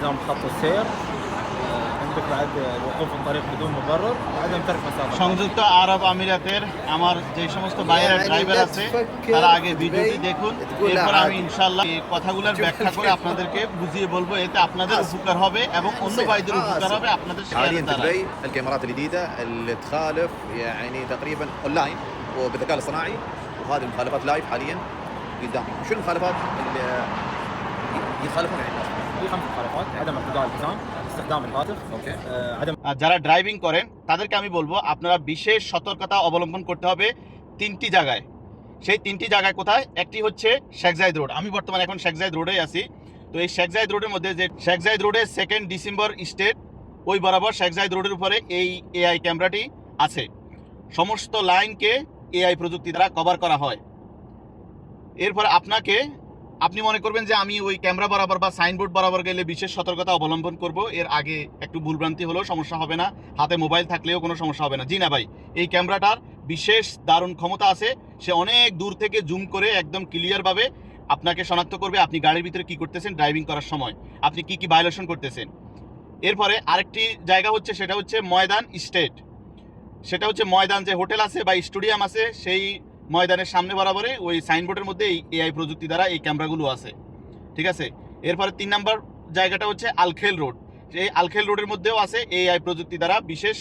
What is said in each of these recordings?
التزام بخط السير، عندك بعد الوقوف في الطريق بدون مبرر وعدم ترك مسافة. সংযুক্ত আরব আমিরাতের আমার যে সমস্ত বাইরের ড্রাইভার আছে তারা আগে ভিডিওটি দেখুন, এরপর আমি ইনশাআল্লাহ এই কথাগুলোর ব্যাখ্যা করে আপনাদেরকে বুঝিয়ে বলবো, এতে আপনাদের উপকার হবে এবং অন্য ভাইদের উপকার হবে আপনাদের حاليا শেয়ারের في দ্বারা। دبي الكاميرات الجديده اللي تخالف يعني تقريبا اونلاين وبالذكاء الاصطناعي، وهذه المخالفات لايف حاليا قدامكم. شو المخالفات اللي يخالفون يعني الناس؟ في 5 مخالفات: عدم ارتداء الحزام، استخدام الهاتف، اوكي عدم আর যারা ড্রাইভিং করেন তাদেরকে আমি বলবো আপনারা বিশেষ সতর্কতা অবলম্বন করতে হবে 3টি জায়গায়। সেই 3টি জায়গায় কোথায়? একটি হচ্ছে শেখ জায়েদ রোড। আমি বর্তমানে এখন শেখ জায়েদ রোডেই আছি। তো এই শেখ জায়েদ রোডের মধ্যে যে শেখ জায়েদ রোডের 2 ডিসেম্বর স্টেট, ওই বরাবর শেখ জায়েদ রোডের উপরে এই এআই ক্যামেরাটি আছে। সমস্ত লাইনকে এআই প্রযুক্তি দ্বারা কভার করা হয়। এরপর আপনি মনে করবেন যে আমি ওই ক্যামেরা বরাবর বা সাইনবোর্ড বরাবর গেলে বিশেষ সতর্কতা অবলম্বন করব, এর আগে একটু ভুলভ্রান্তি হলেও সমস্যা হবে না, হাতে মোবাইল থাকলেও কোনো সমস্যা হবে না। জি না ভাই, এই ক্যামেরাটার বিশেষ দারুণ ক্ষমতা আছে। সে অনেক দূর থেকে জুম করে একদম ক্লিয়ারভাবে আপনাকে শনাক্ত করবে আপনি গাড়ির ভিতরে কি করতেছেন, ড্রাইভিং করার সময় আপনি কি ভায়োলেশন করতেছেন। এরপরে আরেকটি জায়গা হচ্ছে, সেটা হচ্ছে ময়দান স্টেট। সেটা হচ্ছে ময়দান যে হোটেল আছে বা স্টেডিয়াম আছে, সেই ময়দানের সামনে বরাবরে ওই সাইনবোর্ডের মধ্যে এই এআই প্রযুক্তি দ্বারা এই ক্যামেরাগুলো আছে। ঠিক আছে। এরপরে 3 নম্বর জায়গাটা হচ্ছে আলখেল রোড। এই আলখেল রোডের মধ্যেও আছে এআই প্রযুক্তি দ্বারা বিশেষ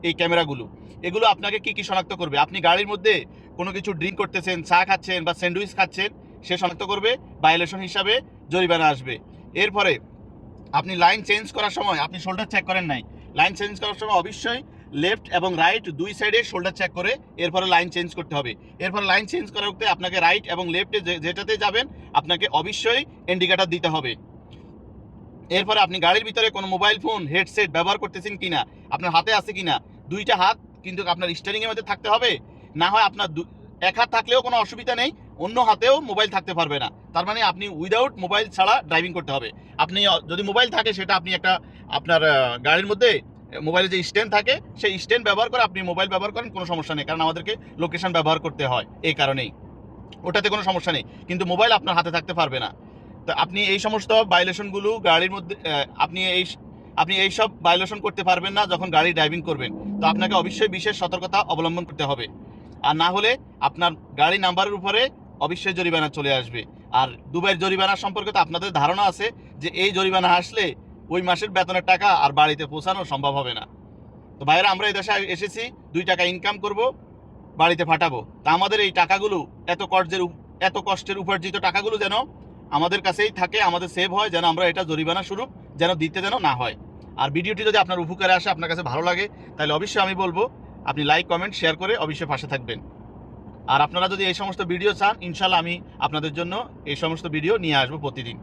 এই ক্যামেরাগুলো। এগুলো আপনাকে কি শনাক্ত করবে? আপনি গাড়ির মধ্যে কোনো কিছু ড্রিঙ্ক করতেছেন, চা খাচ্ছেন বা স্যান্ডউইচ খাচ্ছেন, সে শনাক্ত করবে, ভায়োলেশন হিসাবে জরিমানা আসবে। এরপরে আপনি লাইন চেঞ্জ করার সময় আপনি শোল্ডার চেক করেন নাই, লাইন চেঞ্জ করার সময় অবশ্যই লেফট এবং রাইট 2 সাইডে শোল্ডার চেক করে এরপরে লাইন চেঞ্জ করতে হবে। এরপর লাইন চেঞ্জ করার করতে আপনাকে রাইট এবং লেফটে যেটাতে যাবেন আপনাকে অবশ্যই ইন্ডিকেটর দিতে হবে। এরপরে আপনি গাড়ির ভিতরে কোনো মোবাইল ফোন হেডসেট ব্যবহার করতেছেন কিনা, আপনার হাতে আছে কিনা, 2টা হাত কিন্তু আপনার স্টিয়ারিংয়ের মধ্যে থাকতে হবে। না হয় আপনার এক হাত থাকলেও কোনো অসুবিধা নেই, অন্য হাতেও মোবাইল থাকতে পারবে না। তার মানে আপনি উইদাউট মোবাইল ছাড়া ড্রাইভিং করতে হবে। আপনি যদি মোবাইল থাকে সেটা আপনি একটা আপনার গাড়ির মধ্যে মোবাইলে যে স্ট্যান্ড থাকে সেই স্ট্যান্ড ব্যবহার করে আপনি মোবাইল ব্যবহার করেন, কোনো সমস্যা নেই, কারণ আমাদেরকে লোকেশন ব্যবহার করতে হয়, এই কারণেই ওটাতে কোনো সমস্যা নেই। কিন্তু মোবাইল আপনার হাতে থাকতে পারবে না। তো আপনি এই সমস্ত ভায়োলেশনগুলো গাড়ির মধ্যে আপনি এই সব ভায়োলেশন করতে পারবেন না যখন গাড়ি ড্রাইভিং করবেন। তো আপনাকে অবশ্যই বিশেষ সতর্কতা অবলম্বন করতে হবে, আর না হলে আপনার গাড়ি নাম্বারের উপরে অবশ্যই জরিমানা চলে আসবে। আর দুবাইয়ের জরিমানা সম্পর্কে তো আপনাদের ধারণা আছে যে এই জরিমানা আসলে ওই মাসের বেতনের টাকা আর বাড়িতে পৌঁছানো সম্ভব হবে না। তো ভাইরা, আমরা এই দেশে এসেছি 2 টাকা ইনকাম করব, বাড়িতে পাঠাবো। তা আমাদের এই টাকাগুলো এত কষ্টের উপার্জিত টাকাগুলো যেন আমাদের কাছেই থাকে, আমাদের সেভ হয়, যেন আমরা এটা জরিমানা স্বরূপ যেন দিতে যেন না হয়। আর ভিডিওটি যদি আপনার উপকারে আসে, আপনার কাছে ভালো লাগে, তাহলে অবশ্যই আমি বলবো আপনি লাইক কমেন্ট শেয়ার করে অবশ্যই পাশে থাকবেন। আর আপনারা যদি এই সমস্ত ভিডিও চান, ইনশাল্লাহ আমি আপনাদের জন্য এই সমস্ত ভিডিও নিয়ে আসবো প্রতিদিন।